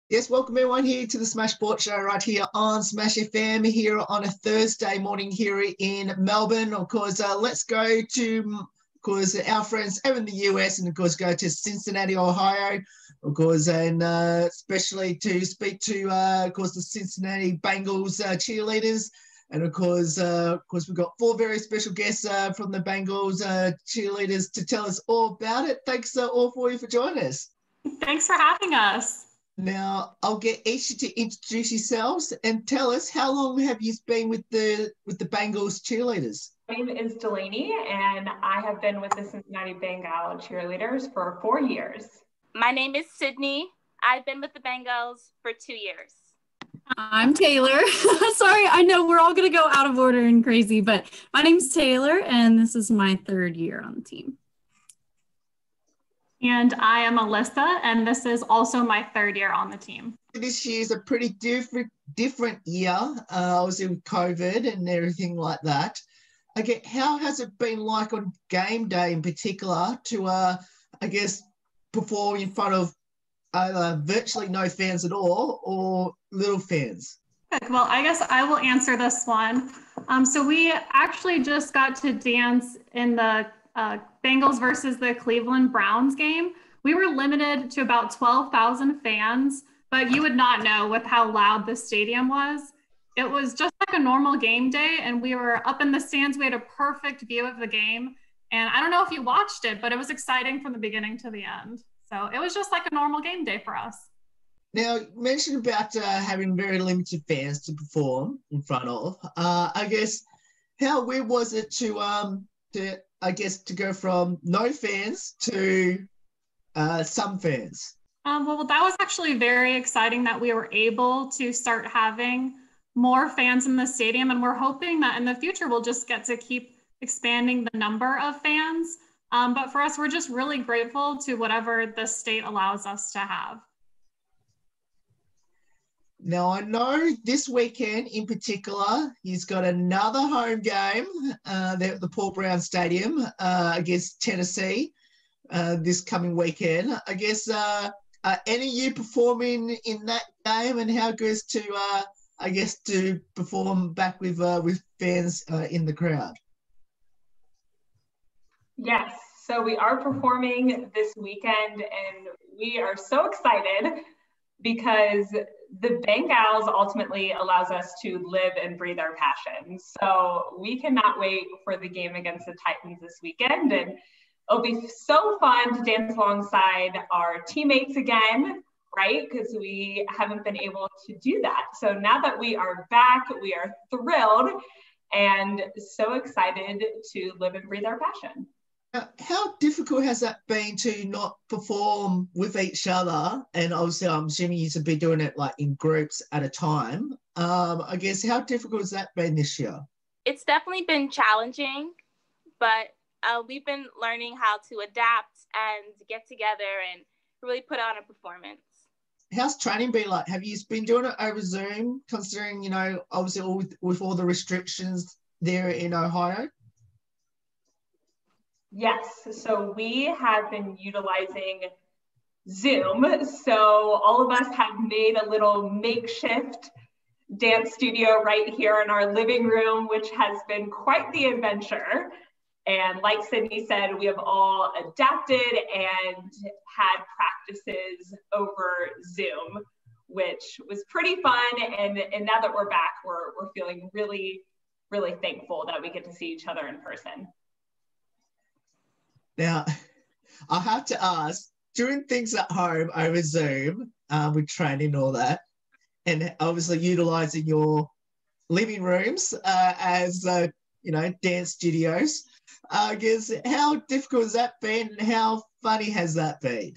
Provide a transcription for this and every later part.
Yes, welcome everyone here to the Smash Sports Show right here on Smash FM here on a Thursday morning here in Melbourne. Of course, let's go to, our friends over in the US and, of course, go to Cincinnati, Ohio, of course, and especially to speak to, the Cincinnati Bengals cheerleaders. And, of course, we've got four very special guests from the Bengals cheerleaders to tell us all about it. Thanks all four of you for joining us. Thanks for having us. Now, I'll get each of you to introduce yourselves and tell us how long have you been with the Bengals cheerleaders? My name is Delaney, and I have been with the Cincinnati Ben-Gal Cheerleaders for 4 years. My name is Sydney. I've been with the Bengals for 2 years. I'm Taylor. Sorry, I know we're all going to go out of order and crazy, but my name's Taylor, and this is my 3rd year on the team. And I am Alyssa, and this is also my 3rd year on the team. This year's a pretty different year, obviously with COVID and everything like that. Okay, how has it been like on game day in particular to, perform in front of virtually no fans at all or little fans? Well, I guess I will answer this one. So we actually just got to dance in the Bengals versus the Cleveland Browns game. We were limited to about 12,000 fans, but you would not know with how loud the stadium was. It was just like a normal game day, and we were up in the stands. We had a perfect view of the game. And I don't know if you watched it, but it was exciting from the beginning to the end. So it was just like a normal game day for us. Now, you mentioned about having very limited fans to perform in front of. How weird was it to go from no fans to some fans? Well, that was actually very exciting that we were able to start having more fans in the stadium. And we're hoping that in the future, we'll just get to keep expanding the number of fans. But for us, we're just really grateful to whatever the state allows us to have. Now, I know this weekend in particular, he's got another home game there at the Paul Brown Stadium against Tennessee this coming weekend. I guess, are any of you performing in that game, and how goes to perform back with fans in the crowd? Yes, so we are performing this weekend, and we are so excited because the Bengals ultimately allows us to live and breathe our passion. So we cannot wait for the game against the Titans this weekend. And it'll be so fun to dance alongside our teammates again, right? Because we haven't been able to do that. So now that we are back, we are thrilled and so excited to live and breathe our passion. How difficult has that been to not perform with each other? And obviously, I'm assuming you should be doing it like in groups at a time. How difficult has that been this year? It's definitely been challenging, but we've been learning how to adapt and get together and really put on a performance. How's training been like? Have you been doing it over Zoom, considering, obviously with all the restrictions there in Ohio? Yes, so we have been utilizing Zoom. So all of us have made a little makeshift dance studio right here in our living room, which has been quite the adventure. And like Sydney said, we have all adapted and had practices over Zoom, which was pretty fun. And now that we're back, we're feeling really, really thankful that we get to see each other in person. Now, I have to ask, doing things at home over Zoom with training and all that, and obviously utilising your living rooms as, dance studios, I guess, how difficult has that been and how funny has that been?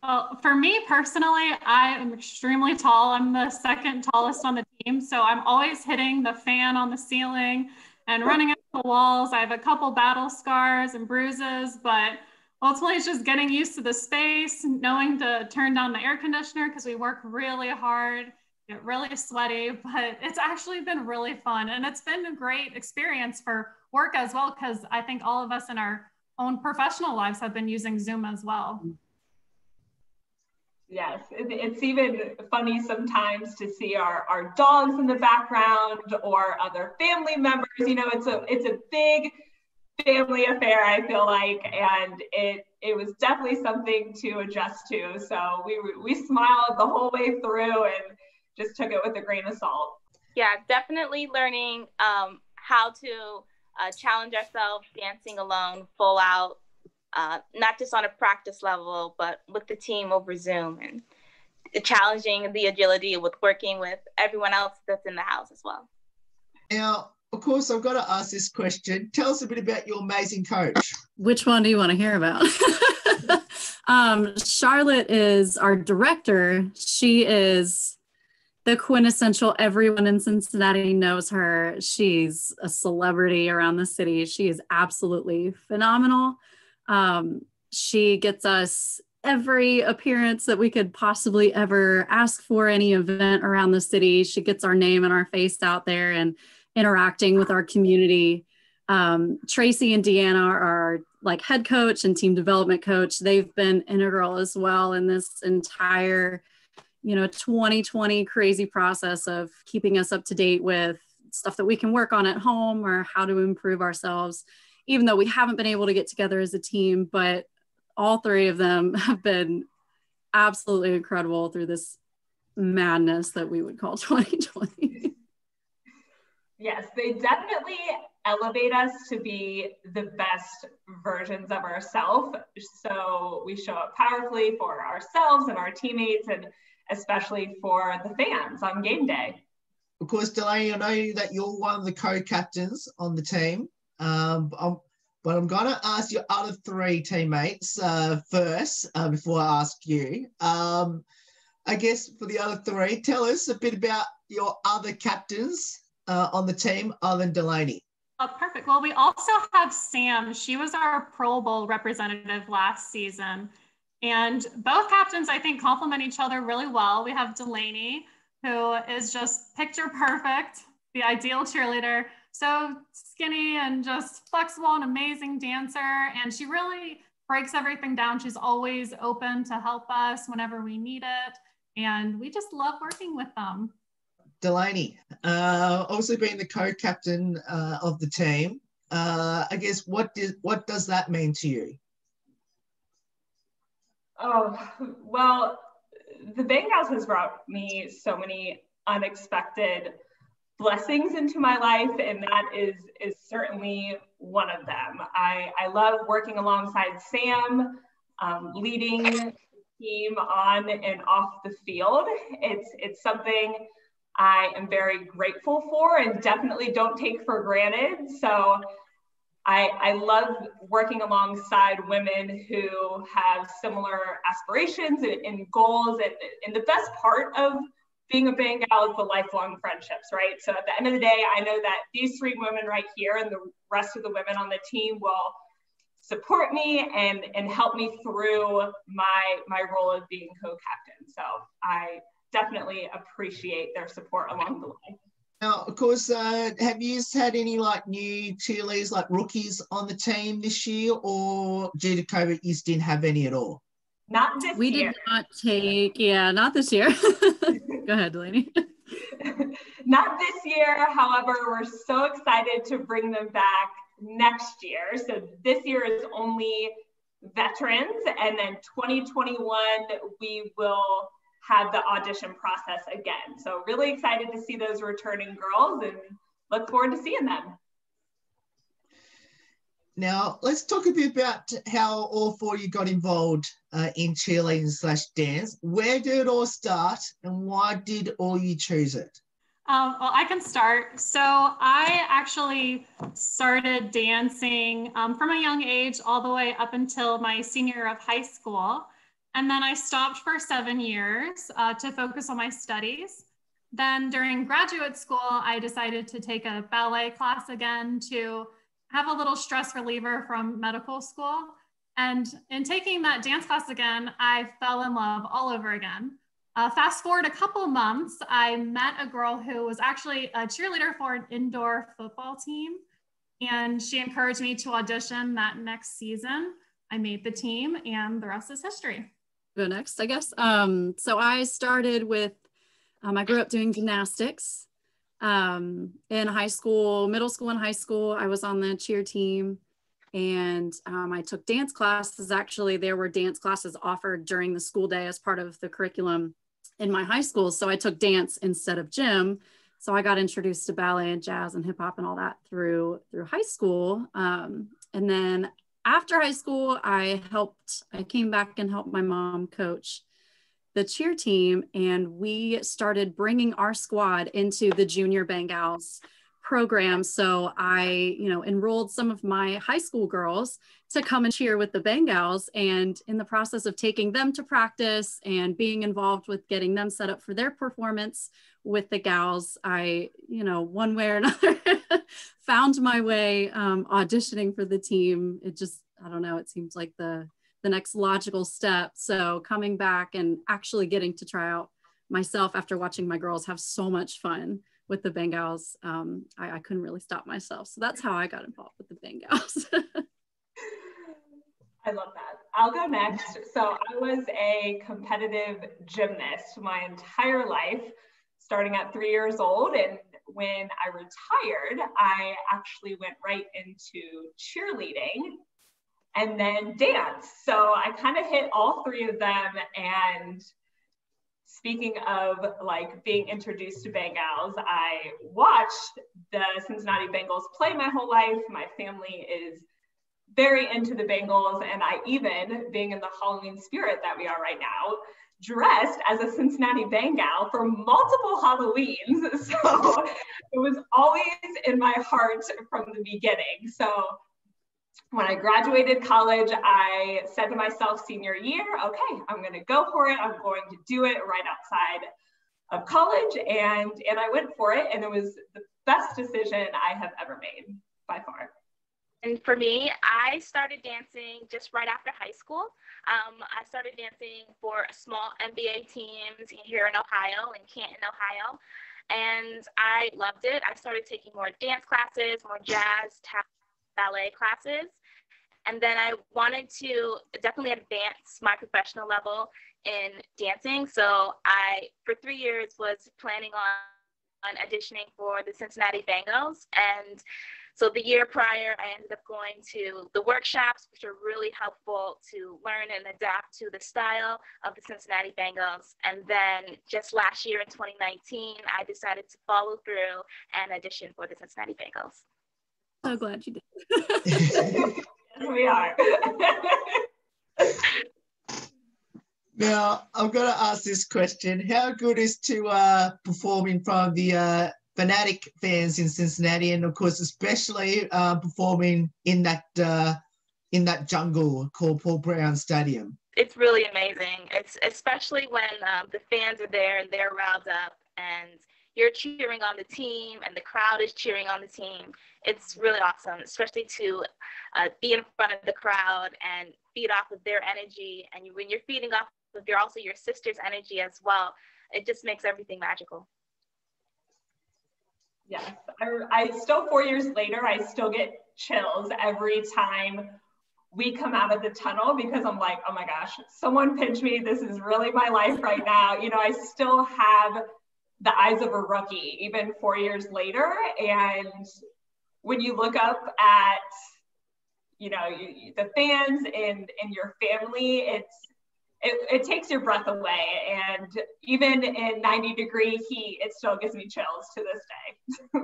Well, for me personally, I am extremely tall. I'm the 2nd tallest on the team, so I'm always hitting the fan on the ceiling and running into the walls. I have a couple battle scars and bruises, but ultimately it's just getting used to the space, knowing to turn down the air conditioner because we work really hard, get really sweaty, but it's actually been really fun. And it's been a great experience for work as well, because I think all of us in our own professional lives have been using Zoom as well. Yes, it's even funny sometimes to see our dogs in the background or other family members. You know, it's a big family affair, I feel like, and it was definitely something to adjust to. So we smiled the whole way through and just took it with a grain of salt. Yeah, definitely learning how to challenge ourselves, dancing alone, full out, not just on a practice level, but with the team over Zoom, and challenging the agility with working with everyone else that's in the house as well. Now, of course, I've got to ask this question. Tell us a bit about your amazing coach. Which one do you want to hear about? Charlotte is our director. She is the quintessential, everyone in Cincinnati knows her. She's a celebrity around the city. She is absolutely phenomenal. She gets us every appearance that we could possibly ever ask for, any event around the city. She gets our name and our face out there and interacting with our community. Tracy and Deanna are like head coach and team development coach. They've been integral as well in this entire 2020 crazy process of keeping us up to date with stuff that we can work on at home or how to improve ourselves, even though we haven't been able to get together as a team. But all three of them have been absolutely incredible through this madness that we would call 2020. Yes, they definitely elevate us to be the best versions of ourselves. So we show up powerfully for ourselves and our teammates, and especially for the fans on game day. Of course, Delaney, I know that you're one of the co-captains on the team, but I'm going to ask your other three teammates first before I ask you. I guess for the other three, tell us a bit about your other captains on the team other than Delaney. Oh, perfect. Well, we also have Sam. She was our Pro Bowl representative last season. And both captains, I think, complement each other really well. We have Delaney, who is just picture perfect, the ideal cheerleader, so skinny and just flexible and amazing dancer. And she really breaks everything down. She's always open to help us whenever we need it. And we just love working with them. Delaney, obviously being the co-captain of the team, I guess what does that mean to you? Oh, well, the Bengals has brought me so many unexpected blessings into my life, and that is certainly one of them. I love working alongside Sam, leading the team on and off the field. It's something I am very grateful for and definitely don't take for granted. So I love working alongside women who have similar aspirations and goals. And the best part of being a Bengal is the lifelong friendships, right? So at the end of the day, I know that these three women right here and the rest of the women on the team will support me and help me through my role of being co-captain. So I definitely appreciate their support along the way. Now, of course, have you had any like new cheerleaders, like rookies on the team this year, or due to COVID, you didn't have any at all? Not this year. We did not take, not this year. Go ahead, Delaney. Not this year. However, we're so excited to bring them back next year. So this year is only veterans, and then 2021, we will have the audition process again. So really excited to see those returning girls and look forward to seeing them. Now, let's talk a bit about how all four of you got involved in cheerleading/dance. Where did it all start and why did all you choose it? Well, I can start. So I actually started dancing from a young age all the way up until my senior year of high school. And then I stopped for 7 years to focus on my studies. Then during graduate school, I decided to take a ballet class again to have a little stress reliever from medical school. And in taking that dance class again, I fell in love all over again. Fast forward a couple of months, I met a girl who was actually a cheerleader for an indoor football team. And she encouraged me to audition that next season. I made the team and the rest is history. go next, I guess. So I started with, I grew up doing gymnastics. In high school, middle school and high school, I was on the cheer team, and I took dance classes. Actually, there were dance classes offered during the school day as part of the curriculum in my high school. So I took dance instead of gym. So I got introduced to ballet and jazz and hip hop and all that through high school. And then after high school, I came back and helped my mom coach the cheer team, and we started bringing our squad into the Junior Bengals program. So I, enrolled some of my high school girls to come and cheer with the Bengals. And in the process of taking them to practice and being involved with getting them set up for their performance with the gals, I, one way or another found my way auditioning for the team. It just, I don't know, it seems like the next logical step. So coming back and actually getting to try out myself after watching my girls have so much fun with the Bengals, I couldn't really stop myself. So that's how I got involved with the Bengals. I love that. I'll go next. So I was a competitive gymnast my entire life, starting at 3 years old. And when I retired, I actually went right into cheerleading and then dance. So I kind of hit all three of them. And speaking of like being introduced to Bengals, I watched the Cincinnati Bengals play my whole life. My family is very into the Bengals, and I even, being in the Halloween spirit that we are right now, dressed as a Cincinnati Bengal for multiple Halloweens. So it was always in my heart from the beginning. So when I graduated college, I said to myself senior year, okay, I'm going to go for it. I'm going to do it right outside of college. And I went for it. And it was the best decision I have ever made by far. And for me, I started dancing just right after high school. I started dancing for a small NBA teams here in Ohio, in Canton, Ohio. And I loved it. I started taking more dance classes, more jazz, tap, ballet classes. And then I wanted to definitely advance my professional level in dancing. So I, for 3 years, was planning on auditioning for the Cincinnati Bengals. And so the year prior, I ended up going to the workshops, which are really helpful to learn and adapt to the style of the Cincinnati Bengals. And then just last year in 2019, I decided to follow through and audition for the Cincinnati Bengals. So glad you did. Yes, we are. Now, I'm going to ask this question. How good is to perform in front of the fanatic fans in Cincinnati, and of course, especially performing in that jungle called Paul Brown Stadium? It's really amazing. It's especially when the fans are there and they're riled up and you're cheering on the team and the crowd is cheering on the team. It's really awesome, especially to be in front of the crowd and feed off of their energy. And when you're feeding off of your sister's energy as well, it just makes everything magical. Yes, I still, 4 years later, I still get chills every time we come out of the tunnel, because I'm like, oh my gosh, someone pinch me. This is really my life right now. I still have the eyes of a rookie, even 4 years later. And when you look up at, the fans and your family, it takes your breath away. And even in 90-degree heat, it still gives me chills to this day.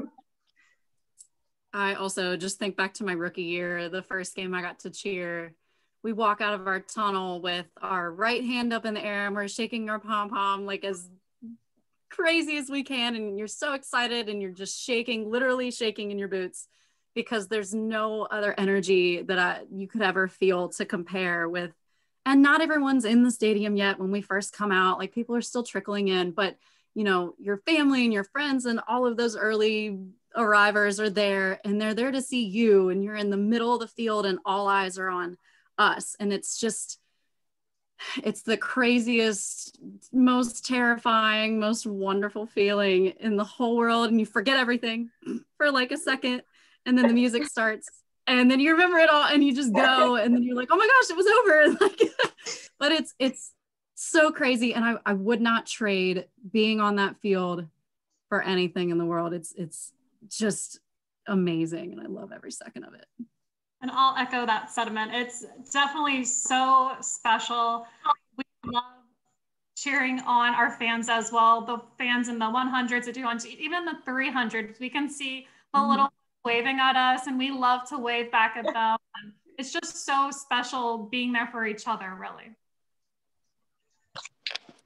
I also just think back to my rookie year, the first game I got to cheer. We walk out of our tunnel with our right hand up in the air and we're shaking our pom-pom like as crazy as we can. And you're so excited and you're just shaking, literally shaking in your boots, because there's no other energy that you could ever feel to compare with. And not everyone's in the stadium yet when we first come out, like people are still trickling in, but your family and your friends and all of those early arrivers are there, and they're there to see you, and you're in the middle of the field and all eyes are on us. And it's the craziest, most terrifying, most wonderful feeling in the whole world. And you forget everything for like a second, and then the music starts. And then you remember it all and you just go, and then you're like, oh my gosh, it was over. But so crazy. And I would not trade being on that field for anything in the world. It's just amazing. And I love every second of it. And I'll echo that sentiment. It's definitely so special. We love cheering on our fans as well. The fans in the 100s, the 200s, even the 300s, we can see the little waving at us, and we love to wave back at them. And it's just so special being there for each other, really.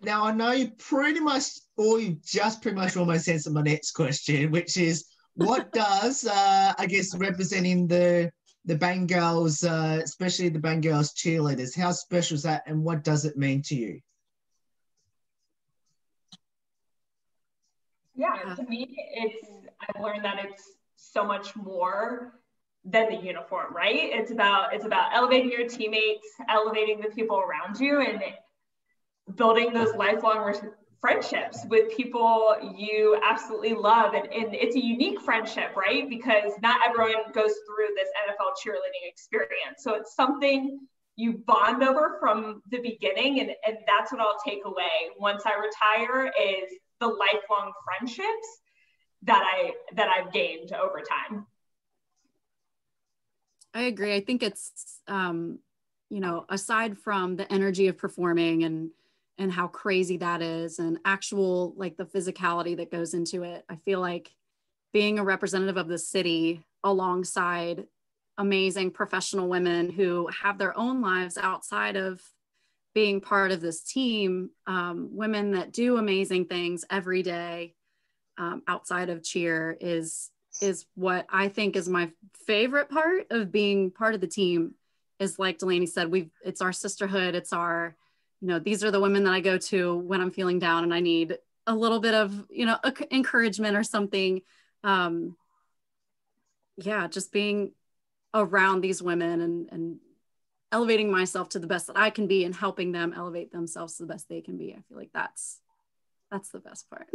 Now, I know you pretty much, or you just pretty much almost answered my next question, which is what does, I guess, representing the Bengals, especially the Bengals cheerleaders, how special is that and what does it mean to you? Yeah, to me, I've learned that it's so much more than the uniform, right? It's about elevating your teammates, elevating the people around you, and building those lifelong friendships with people you absolutely love. And it's a unique friendship, right? Because not everyone goes through this NFL cheerleading experience. So it's something you bond over from the beginning. And that's what I'll take away once I retire, is the lifelong friendships that I've gained over time. I agree. I think it's, you know, aside from the energy of performing and how crazy that is, and actual, like, the physicality that goes into it, I feel like being a representative of the city alongside amazing professional women who have their own lives outside of being part of this team, women that do amazing things every day outside of cheer is what I think is my favorite part of being part of the team. Is, like Delaney said, it's our sisterhood. It's our, you know, these are the women that I go to when I'm feeling down and I need a little bit of, you know, encouragement or something. Yeah, just being around these women and elevating myself to the best that I can be and helping them elevate themselves to the best they can be. I feel like that's the best part.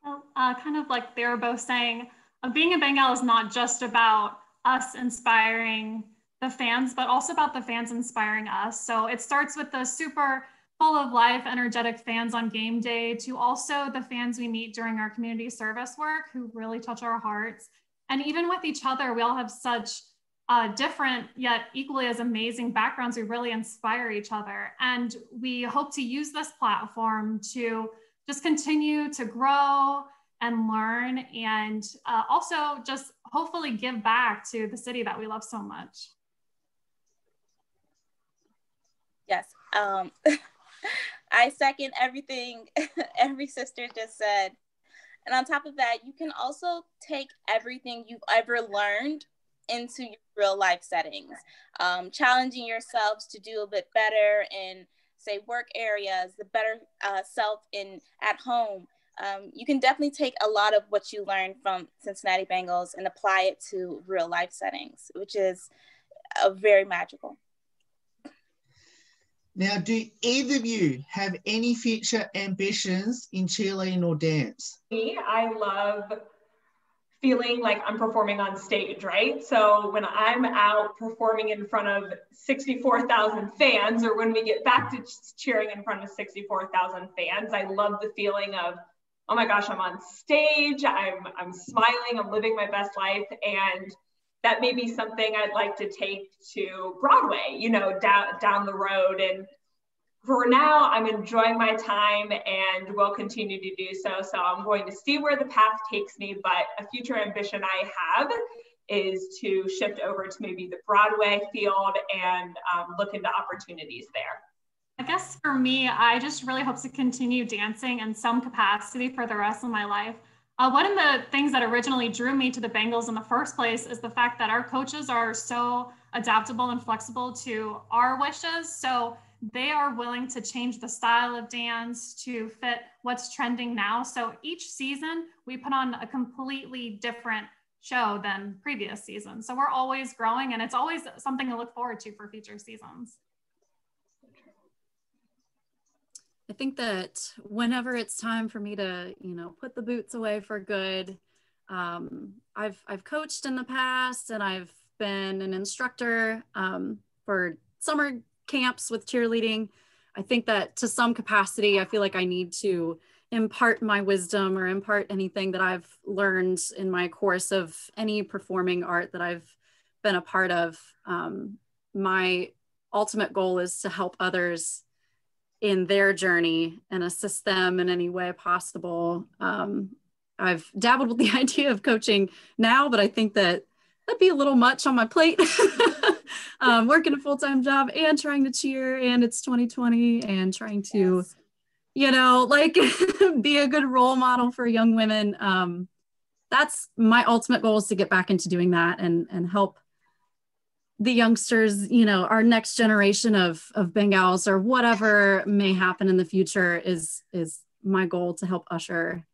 Well, kind of like they were both saying, being a Bengal is not just about us inspiring the fans, but also about the fans inspiring us. So it starts with the super full of life, energetic fans on game day, to also the fans we meet during our community service work who really touch our hearts. And even with each other, we all have such different yet equally as amazing backgrounds. We really inspire each other. And we hope to use this platform to just continue to grow and learn, and also just hopefully give back to the city that we love so much. Yes, I second everything every sister just said. And on top of that, you can also take everything you've ever learned into your real life settings, challenging yourselves to do a bit better in, say, work areas, the better self at home. You can definitely take a lot of what you learned from Cincinnati Bengals and apply it to real life settings, which is very magical. Now, do either of you have any future ambitions in cheerleading or dance? Me, I love feeling like I'm performing on stage, right? So when I'm out performing in front of 64,000 fans, or when we get back to cheering in front of 64,000 fans, I love the feeling of, oh my gosh, I'm on stage, I'm smiling, I'm living my best life. And that may be something I'd like to take to Broadway, you know, down the road. And for now, I'm enjoying my time and will continue to do so. So I'm going to see where the path takes me, but a future ambition I have is to shift over to maybe the Broadway field and look into opportunities there. I guess for me, I just really hope to continue dancing in some capacity for the rest of my life. One of the things that originally drew me to the Bengals in the first place is the fact that our coaches are so adaptable and flexible to our wishes. So they are willing to change the style of dance to fit what's trending now. So each season we put on a completely different show than previous seasons. So we're always growing, and it's always something to look forward to for future seasons. I think that whenever it's time for me to, you know, put the boots away for good, I've coached in the past, and I've been an instructor for summer camps with cheerleading. I think that to some capacity, I feel like I need to impart my wisdom or impart anything that I've learned in my course of any performing art that I've been a part of. My ultimate goal is to help others in their journey and assist them in any way possible. I've dabbled with the idea of coaching now, but I think that that'd be a little much on my plate. Working a full-time job and trying to cheer, and it's 2020, and trying to, Yes. you know, like be a good role model for young women. That's my ultimate goal, is to get back into doing that and help the youngsters, you know, our next generation of Bengals, or whatever may happen in the future, is my goal, to help usher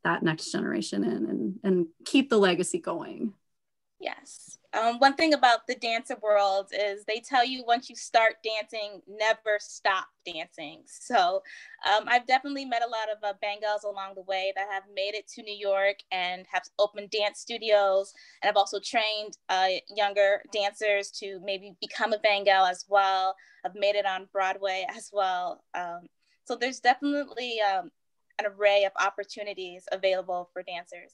that next generation in and keep the legacy going. Yes. One thing about the dancer world is they tell you once you start dancing, never stop dancing. So I've definitely met a lot of Bengals along the way that have made it to New York and have opened dance studios. And I've also trained younger dancers to maybe become a Bengal as well. I've made it on Broadway as well. So there's definitely an array of opportunities available for dancers.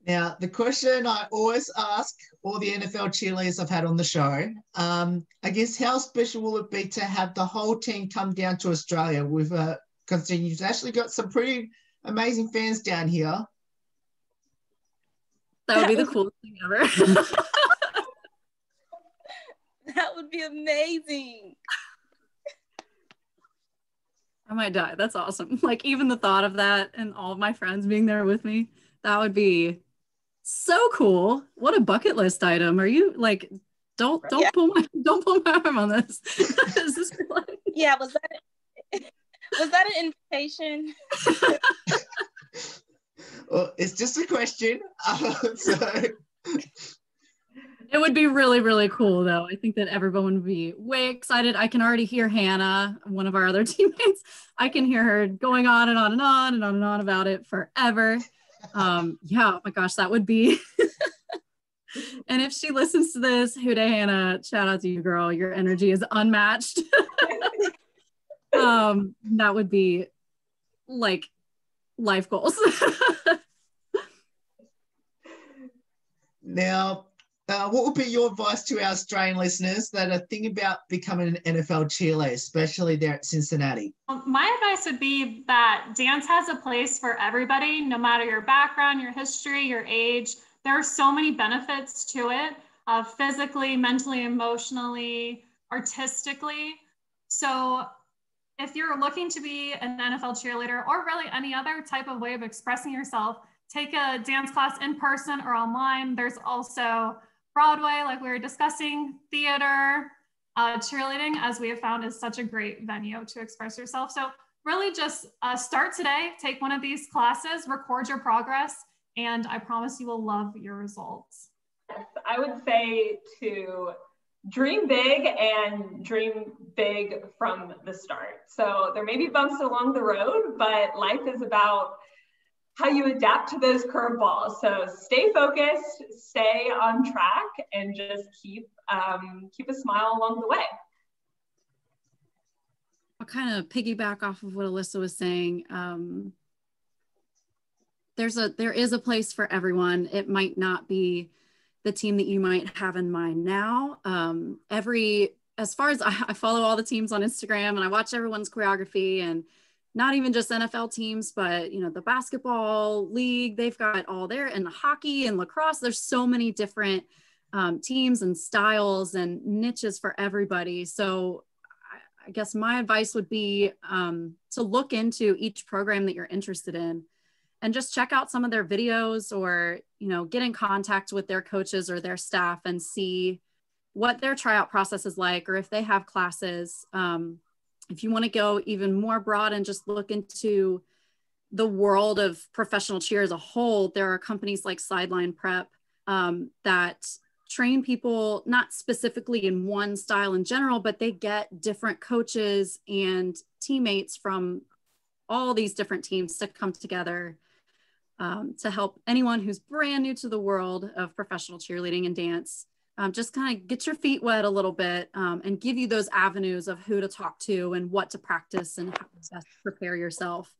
Now, the question I always ask all the NFL cheerleaders I've had on the show, I guess, how special will it be to have the whole team come down to Australia? Because you've actually got some pretty amazing fans down here. That would be the coolest thing ever. That would be amazing. I might die. That's awesome. Like, even the thought of that and all of my friends being there with me, that would be so cool. What a bucket list item. Are you like, don't pull my arm on this. Is this like... Yeah, was that an invitation? Well, it's just a question. It would be really, really cool, though. I think that everyone would be way excited. I can already hear Hannah, one of our other teammates. I can hear her going on and on and on and on and on about it forever. Yeah, oh my gosh, that would be. And if she listens to this, Huda Hannah, shout out to you, girl. Your energy is unmatched. That would be like life goals. Now, what would be your advice to our Australian listeners that are thinking about becoming an NFL cheerleader, especially there at Cincinnati? My advice would be that dance has a place for everybody, no matter your background, your history, your age. There are so many benefits to it, physically, mentally, emotionally, artistically. So if you're looking to be an NFL cheerleader, or really any other type of way of expressing yourself, take a dance class in person or online. There's also Broadway, like we were discussing, theater, cheerleading, as we have found, is such a great venue to express yourself. So really just start today, take one of these classes, record your progress, and I promise you will love your results. Yes, I would say to dream big, and dream big from the start. So there may be bumps along the road, but life is about how you adapt to those curveballs. So stay focused, stay on track, and just keep a smile along the way. I'll kind of piggyback off of what Alyssa was saying. There is a place for everyone. It might not be the team that you might have in mind now. As far as I follow all the teams on Instagram, and I watch everyone's choreography, and not even just NFL teams, but the basketball league, they've got all there, and hockey and lacrosse. There's so many different teams and styles and niches for everybody. So I guess my advice would be to look into each program that you're interested in, and just check out some of their videos, or get in contact with their coaches or their staff and see what their tryout process is like, or if they have classes. If you want to go even more broad and just look into the world of professional cheer as a whole, there are companies like Sideline Prep that train people not specifically in one style in general, but they get different coaches and teammates from all these different teams to come together to help anyone who's brand new to the world of professional cheerleading and dance just kind of get your feet wet a little bit, and give you those avenues of who to talk to and what to practice and how to best prepare yourself,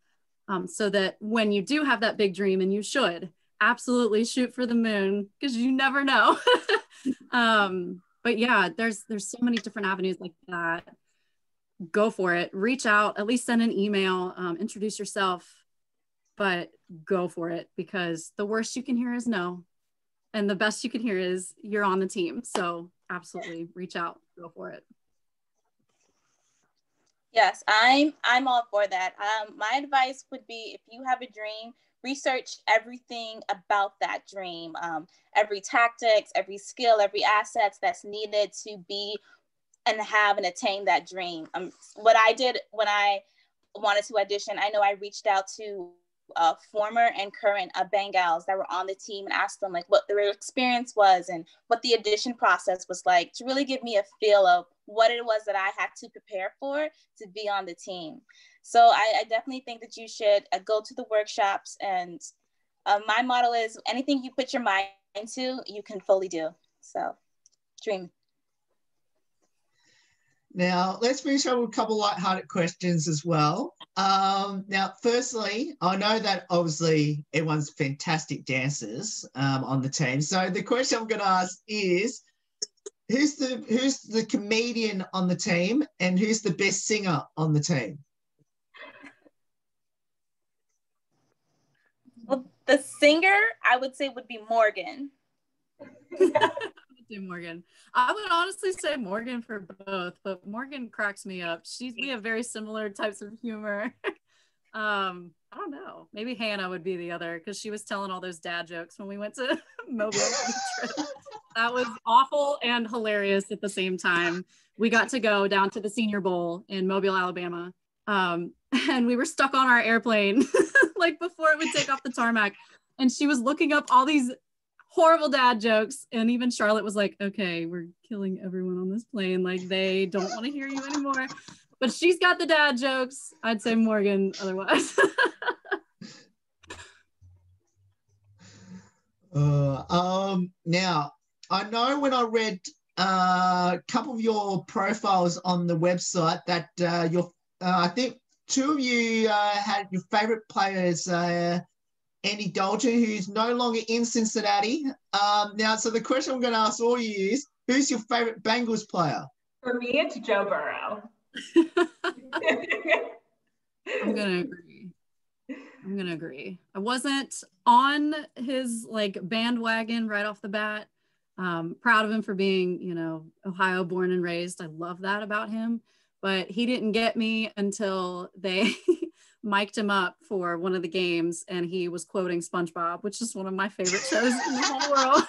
so that when you do have that big dream, and you should absolutely shoot for the moon, because you never know. But yeah, there's so many different avenues like that. Go for it. Reach out, at least send an email, introduce yourself, but go for it, because the worst you can hear is no. And the best you can hear is you're on the team. So absolutely reach out, go for it. Yes, I'm all for that. My advice would be, if you have a dream, research everything about that dream, every tactics, every skill, every assets that's needed to be and have and attain that dream. What I did when I wanted to audition, I know I reached out to former and current Bengals that were on the team and asked them like what their experience was and what the audition process was like, to really give me a feel of what it was that I had to prepare for to be on the team. So I definitely think that you should go to the workshops, and my motto is anything you put your mind to, you can fully do. So dream. Now, let's finish up with a couple light-hearted questions as well. Now, firstly, I know that obviously everyone's fantastic dancers on the team. So the question I'm going to ask is, who's the comedian on the team, and who's the best singer on the team? Well, the singer, I would say, would be Morgan. Morgan. I would honestly say Morgan for both, but Morgan cracks me up. We have very similar types of humor. I don't know. Maybe Hannah would be the other, because she was telling all those dad jokes when we went to Mobile. That was awful and hilarious at the same time. We got to go down to the Senior Bowl in Mobile, Alabama, and we were stuck on our airplane like before it would take off the tarmac, and she was looking up all these horrible dad jokes, and even Charlotte was like, okay, we're killing everyone on this plane, like they don't want to hear you anymore. But she's got the dad jokes. I'd say Morgan otherwise. Now, I know when I read a couple of your profiles on the website that I think two of you had your favorite players, Andy Dalton, who's no longer in Cincinnati. Now, so the question I'm going to ask all you is, who's your favorite Bengals player? For me, it's Joe Burrow. I'm going to agree. I wasn't on his like bandwagon right off the bat. Proud of him for being, Ohio born and raised. I love that about him. But he didn't get me until they mic'd him up for one of the games, and he was quoting SpongeBob, which is one of my favorite shows in the whole world.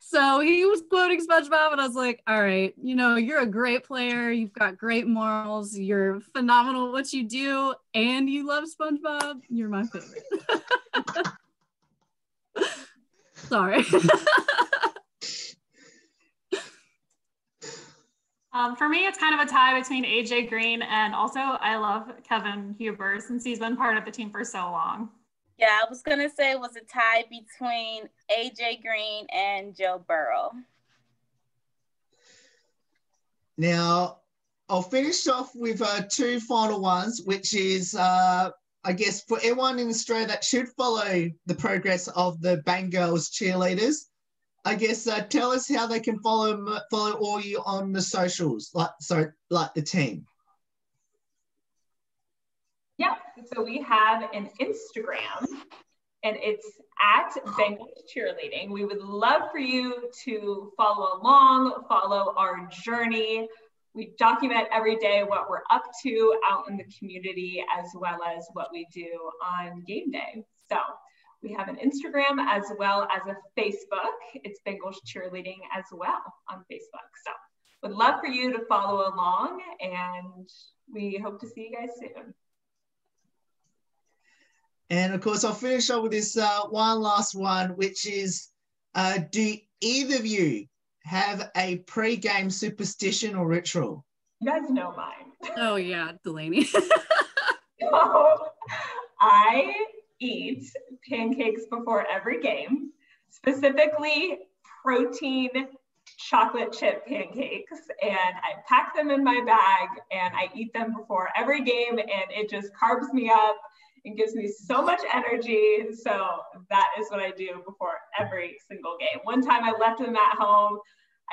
So he was quoting SpongeBob, and I was like, all right, you're a great player. You've got great morals. You're phenomenal at what you do, and you love SpongeBob. You're my favorite. Sorry. For me, it's kind of a tie between AJ Green, and also I love Kevin Huber since he's been part of the team for so long. Yeah, I was going to say it was a tie between AJ Green and Joe Burrow. Now, I'll finish off with two final ones, which is, I guess, for everyone in Australia that should follow the progress of the Bengals cheerleaders. I guess tell us how they can follow all you on the socials, like the team. Yeah, so we have an Instagram, and it's at Bengals Cheerleading. We would love for you to follow along, follow our journey. We document every day what we're up to out in the community, as well as what we do on game day. So we have an Instagram as well as a Facebook. It's Bengals Cheerleading as well on Facebook. So would love for you to follow along, and we hope to see you guys soon. And of course, I'll finish up with this one last one, which is, do either of you have a pre-game superstition or ritual? You guys know mine. Oh yeah, Delaney. So I eat pancakes before every game, specifically protein chocolate chip pancakes, and I pack them in my bag and I eat them before every game, and it just carbs me up and gives me so much energy. So that is what I do before every single game. One time I left them at home.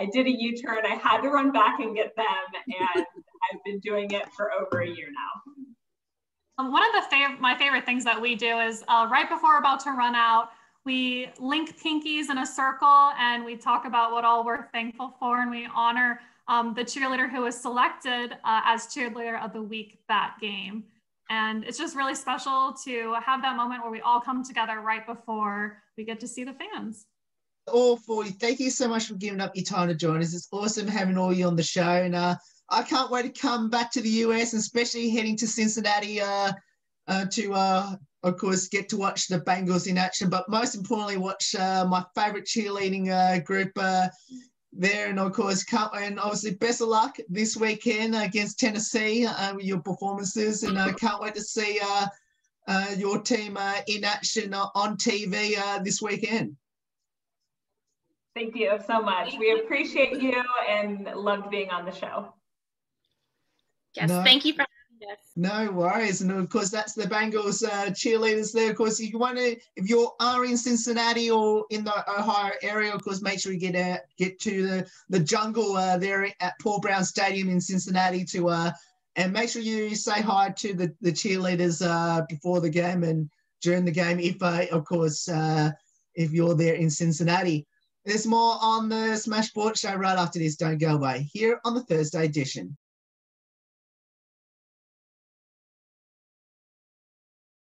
I did a U-turn. I had to run back and get them, and I've been doing it for over a year now. One of my favorite things that we do is right before we're about to run out, we link pinkies in a circle and we talk about what all we're thankful for, and we honor the cheerleader who was selected as cheerleader of the week that game. And it's just really special to have that moment where we all come together right before we get to see the fans. All for you. Thank you so much for giving up your time to join us. It's awesome having all you on the show. And I can't wait to come back to the US, and especially heading to Cincinnati to, of course, get to watch the Bengals in action, but most importantly, watch my favorite cheerleading group there. And of course, and obviously best of luck this weekend against Tennessee with your performances, and I can't wait to see your team in action on TV this weekend. Thank you so much. We appreciate you and loved being on the show. Yes, thank you for having us. No worries. And of course, that's the Bengals cheerleaders there. Of course, if you are in Cincinnati or in the Ohio area, of course, make sure you get to the jungle there at Paul Brown Stadium in Cincinnati and make sure you say hi to the cheerleaders before the game and during the game, if of course, if you're there in Cincinnati. There's more on the Smash Sports Show right after this. Don't go away here on the Thursday edition.